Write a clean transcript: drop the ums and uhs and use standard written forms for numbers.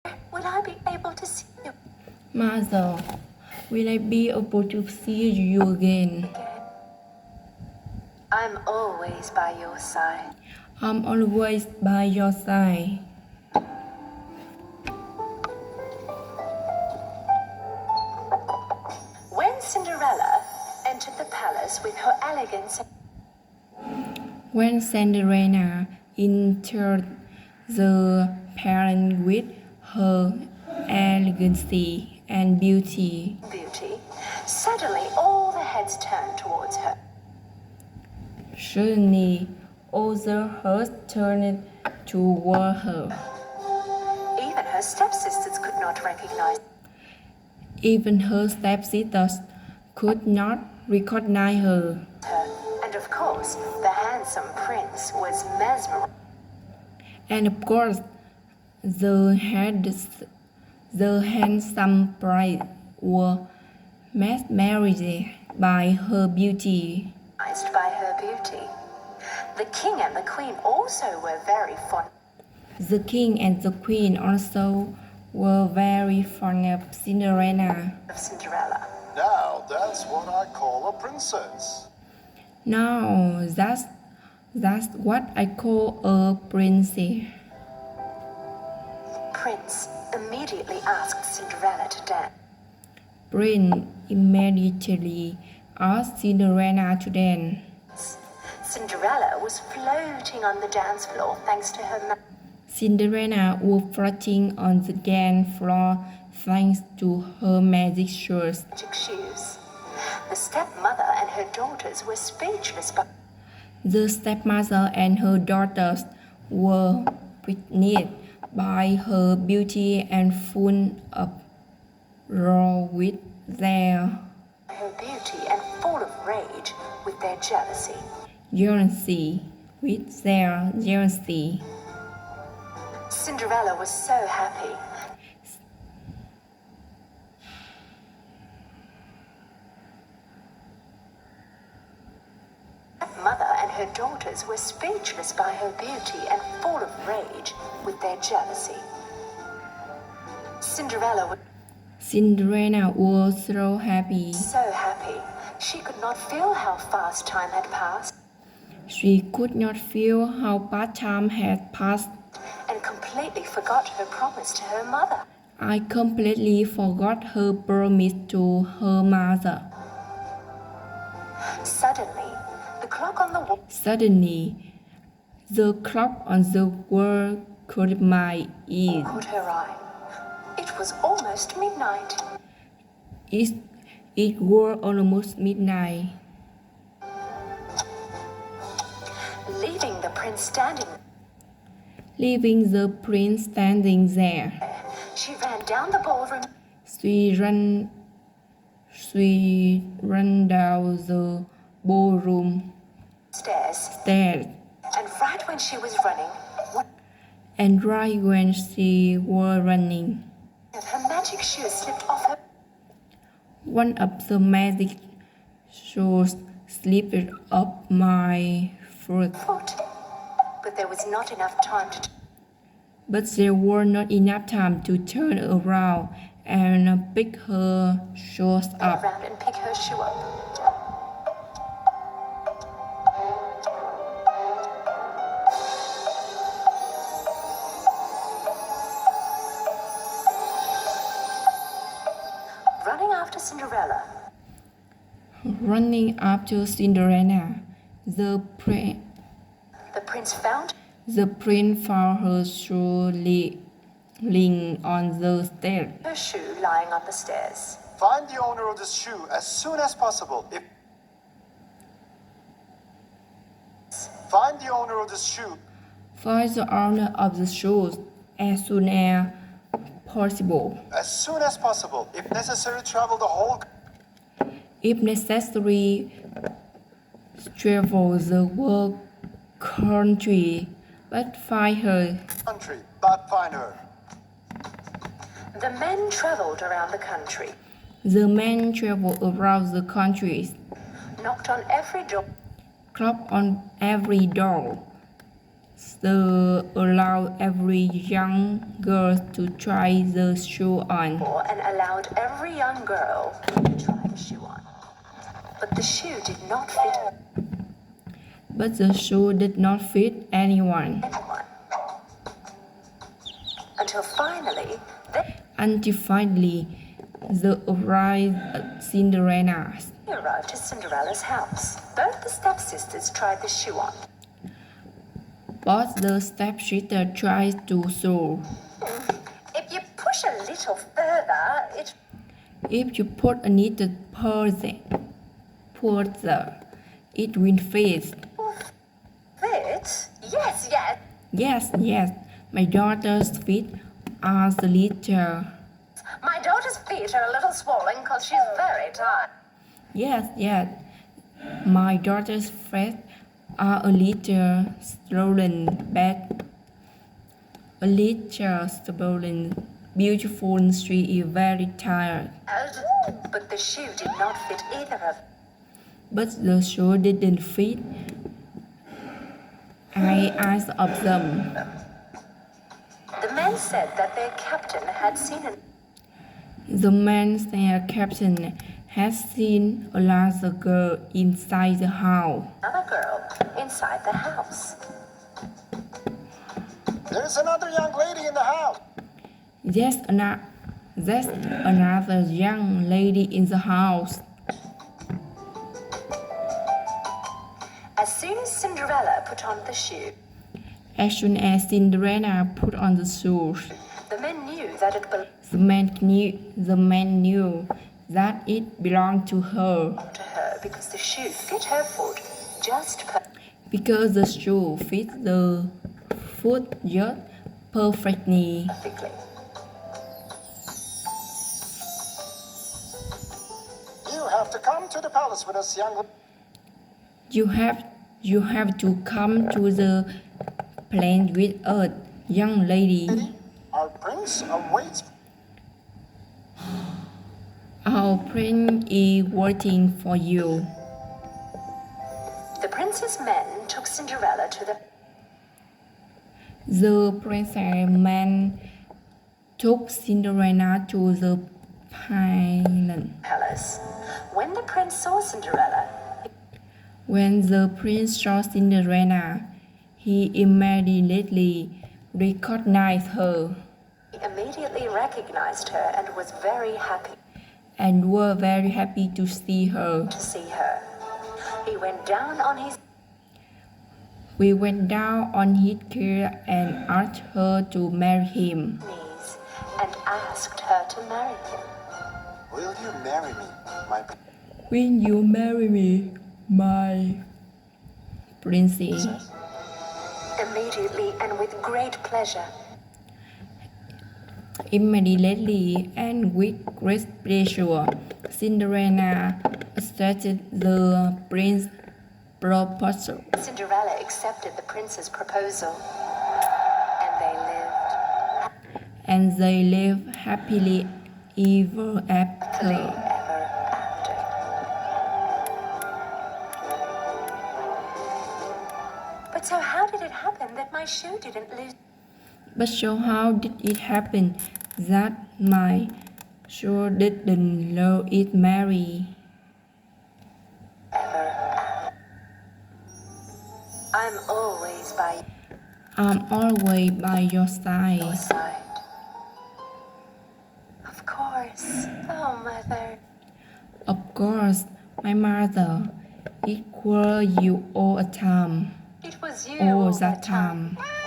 Will I be able to see you Mother, will I be able to see you again? again? I'm always by your side. I'm always by your side. When Cinderella entered the palace with her elegance, When Cinderella entered the palace with her elegancy and beauty, suddenly all the heads turned towards her. suddenly all the hearts turned toward her. Even her stepsisters could not recognize Even her stepsisters could not recognize her. her. And of course, the handsome prince was mesmerized. And of course, the handsome prince was mesmerized by her beauty. By her beauty. The king and the queen also were very fond The king and the queen also were very fond of Cinderella. of Cinderella. Now that's what I call a princess. Now that's what I call a princess. Prince immediately asked Cinderella to dance. Prince immediately asked Cinderella to dance. Cinderella was floating on the dance floor thanks to her Cinderella was floating on the dance floor thanks to her magic shoes. magic shoes. The stepmother and her daughters were speechless, but The stepmother and her daughters were witnessed by her beauty and full of wrath with their her beauty and full of rage with their jealousy. jealousy. Cinderella was so happy. Mother and her daughters were speechless by her beauty and full of rage with their jealousy. Cinderella was so happy. was so happy. She could not feel how fast time had passed She could not feel how fast time had passed. and completely forgot her promise to her mother. I completely forgot her promise to her mother. Suddenly, the clock on the wall Suddenly, the clock on the wall caught my ear. caught her eye. It was almost midnight. It was almost midnight. Leaving the prince standing Leaving the prince standing there, there, she ran down the ballroom she ran down the ballroom stairs, stairs, and right when she was running, one and right when she was running, of her magic shoes slipped off her one of the magic shoes slipped off my foot. foot. But there was not enough time to But there was not enough time to turn around and pick her shoes turn up. around and pick her shoe up. Running after Cinderella, Running after Cinderella, the prince found prince found her shoe lying on the stairs. her shoe lying on the stairs. Find the owner of this shoe as soon as possible. Find the owner of this shoe. Find the owner of the shoes as soon as possible. As soon as possible. If necessary, travel the whole If necessary, travel the whole country, but find her. country, but find her. The men traveled around the country, The men traveled around the country, knocked on every door, knocked on every door, allowed every young girl to try the shoe on. And allowed every young girl to try the shoe on. But the shoe did not fit But the shoe did not fit anyone. anyone. Until finally, Until finally, the arrived Cinderella. they arrived at Cinderella's house. Both the stepsisters tried the shoe on. But the stepsister tried to sew. If you push a little further, it If you put a little further, it will fit. will fit. Yes, yes. Yes, my daughter's feet are a little. My daughter's feet are a little swollen because she's very tired. Yes, my daughter's feet are a little swollen, but a little swollen. Beautiful, she is very tired. But the shoe did not fit either of them. But the shoe didn't fit either of them. The men said that their captain had seen The man said Captain had seen another girl inside the house. another girl inside the house. There's another young lady in the house. There's another young lady in the house. As soon as Cinderella put on the shoe, As soon as Cinderella put on the shoes, the men knew that it belonged the man knew that it belonged to her to her because the shoe fit her foot just because the shoe fit the foot just perfectly. perfectly. You have to come to the palace with us, young lady. You have to come to the plane with us, young lady. Our prince awaits. Our prince is waiting for you. The prince's men took Cinderella to the The princess man took Cinderella to the palace. When the prince saw Cinderella, When the prince saw Cinderella, he immediately recognized her he immediately recognized her and was very happy and were very happy to see her. to see her. He went down on his We went down on his knees and asked her to marry him. knees and asked her to marry him. Will you marry me, my Will you marry me, my princess? Immediately and with great pleasure, Immediately and with great pleasure, Cinderella accepted the prince's proposal. Cinderella accepted the prince's proposal, and And they lived happily ever after. ever after. But so how did it happen that my shoe didn't lose? But so how did it happen that my shoe didn't love it marry? I'm always by I'm always by your your side. side. Of course. Oh, mother. Of course, my mother, equal you all the time. It was you All all the the time. time.